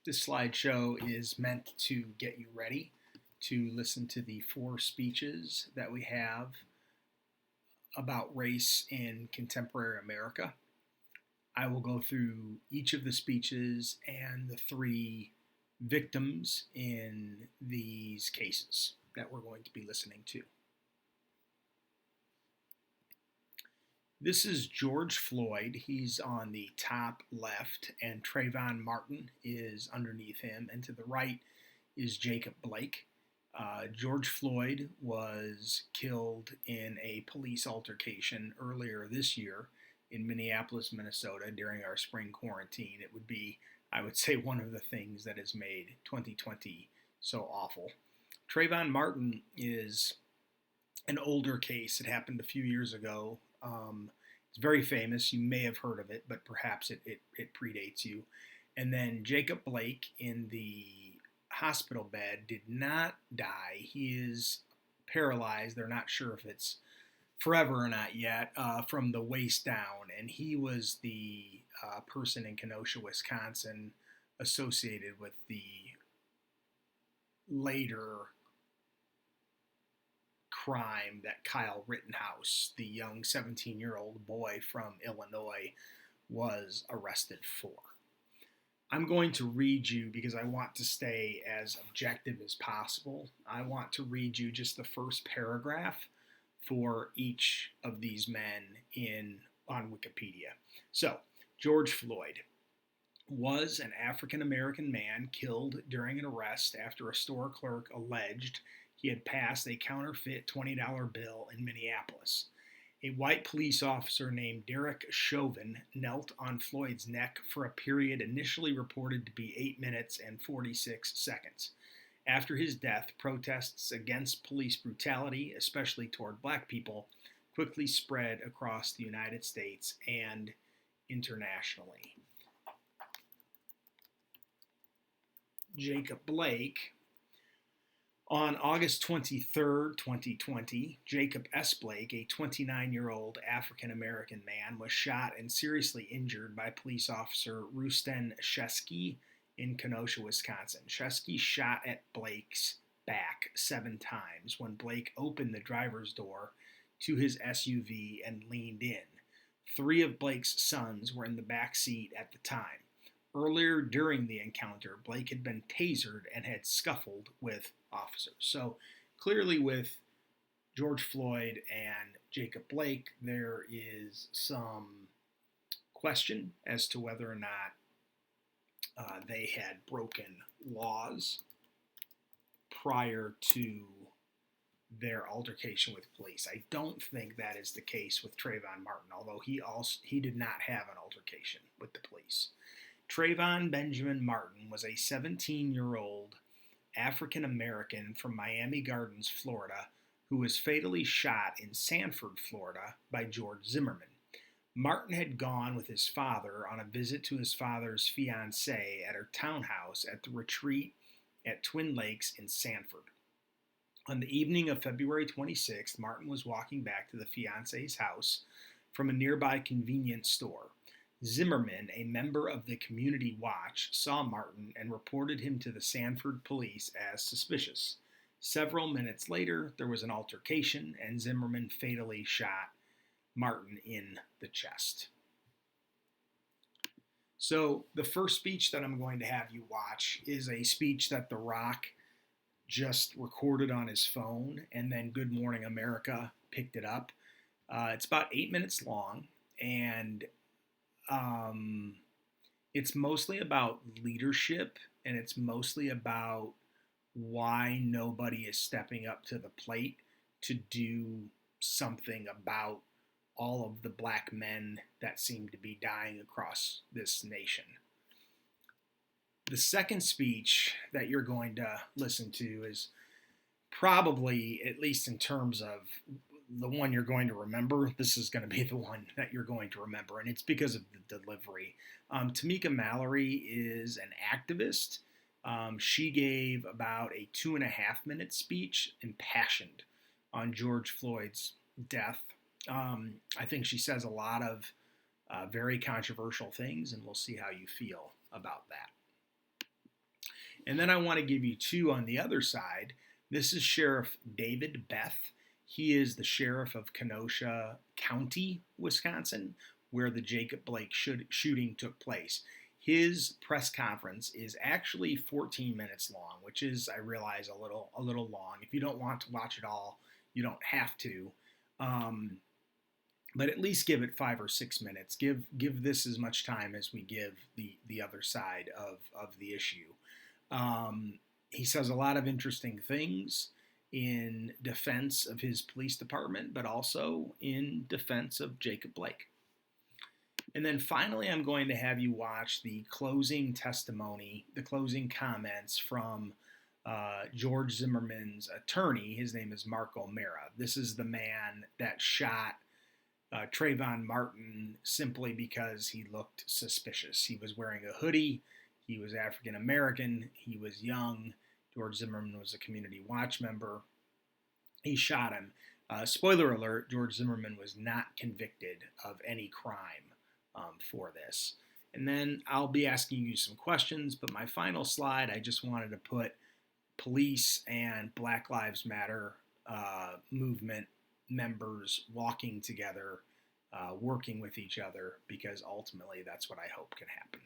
This slideshow is meant to get you ready to listen to the 4 speeches that we have about race in contemporary America. I will go through each of the speeches and the 3 victims in these cases that we're going to be listening to. This is George Floyd. He's on the top left, and Trayvon Martin is underneath him. And to the right is Jacob Blake. George Floyd was killed in a police altercation earlier this year in Minneapolis, Minnesota during our spring quarantine. It would be, I would say, one of the things that has made 2020 so awful. Trayvon Martin is an older case. It happened a few years ago. It's very famous. You may have heard of it, but perhaps it predates you. And then Jacob Blake in the hospital bed did not die. He is paralyzed. They're not sure if it's forever or not yet, from the waist down. And he was the person in Kenosha, Wisconsin, associated with the later crime that Kyle Rittenhouse, the young 17-year-old boy from Illinois, was arrested for. I'm going to read you, because I want to stay as objective as possible, I want to read you just the first paragraph for each of these men on Wikipedia. So, George Floyd was an African-American man killed during an arrest after a store clerk alleged he had passed a counterfeit $20 bill in Minneapolis. A white police officer named Derek Chauvin knelt on Floyd's neck for a period initially reported to be 8 minutes and 46 seconds. After his death, protests against police brutality, especially toward black people, quickly spread across the United States and internationally. Jacob Blake. On August 23, 2020, Jacob S. Blake, a 29-year-old African-American man, was shot and seriously injured by police officer Rusten Sheskey in Kenosha, Wisconsin. Sheskey shot at Blake's back 7 times when Blake opened the driver's door to his SUV and leaned in. 3 of Blake's sons were in the back seat at the time. Earlier during the encounter, Blake had been tasered and had scuffled with officers. So clearly with George Floyd and Jacob Blake, there is some question as to whether or not they had broken laws prior to their altercation with police. I don't think that is the case with Trayvon Martin, although he did not have an altercation with the police. Trayvon Benjamin Martin was a 17-year-old African-American from Miami Gardens, Florida, who was fatally shot in Sanford, Florida, by George Zimmerman. Martin had gone with his father on a visit to his father's fiancée at her townhouse at the retreat at Twin Lakes in Sanford. On the evening of February 26th, Martin was walking back to the fiancée's house from a nearby convenience store. Zimmerman, a member of the Community Watch, saw Martin and reported him to the Sanford police as suspicious. Several minutes later, there was an altercation, and Zimmerman fatally shot Martin in the chest. So the first speech that I'm going to have you watch is a speech that The Rock just recorded on his phone, and then Good Morning America picked it up. It's about 8 minutes long, and it's mostly about leadership, and it's mostly about why nobody is stepping up to the plate to do something about all of the black men that seem to be dying across this nation. The second speech that you're going to listen to is probably, at least in terms of the one you're going to remember, this is going to be the one that you're going to remember, and it's because of the delivery. TAMIKA Mallory is an activist. She gave about a 2.5-minute speech, impassioned, on George Floyd's death. I think she says a lot of very controversial things, and we'll see how you feel about that. And then I want to give you two on the other side. This is Sheriff David Beth. He is the sheriff of Kenosha County, Wisconsin, where the Jacob Blake shooting took place. His press conference is actually 14 minutes long, which is, I realize, a little long. If you don't want to watch it all, you don't have to. But at least give it 5 or 6 minutes. Give this as much time as we give the other side of the issue. He says a lot of interesting things in defense of his police department, but also in defense of Jacob Blake. And then finally, I'm going to have you watch the closing testimony, the closing comments from George Zimmerman's attorney. His name is Mark O'Mara. This is the man that shot Trayvon Martin simply because he looked suspicious. He was wearing a hoodie. He was African American. He was young. George Zimmerman was a community watch member. He shot him. Spoiler alert, George Zimmerman was not convicted of any crime for this. And then I'll be asking you some questions, but my final slide, I just wanted to put police and Black Lives Matter movement members walking together, working with each other, because ultimately that's what I hope can happen.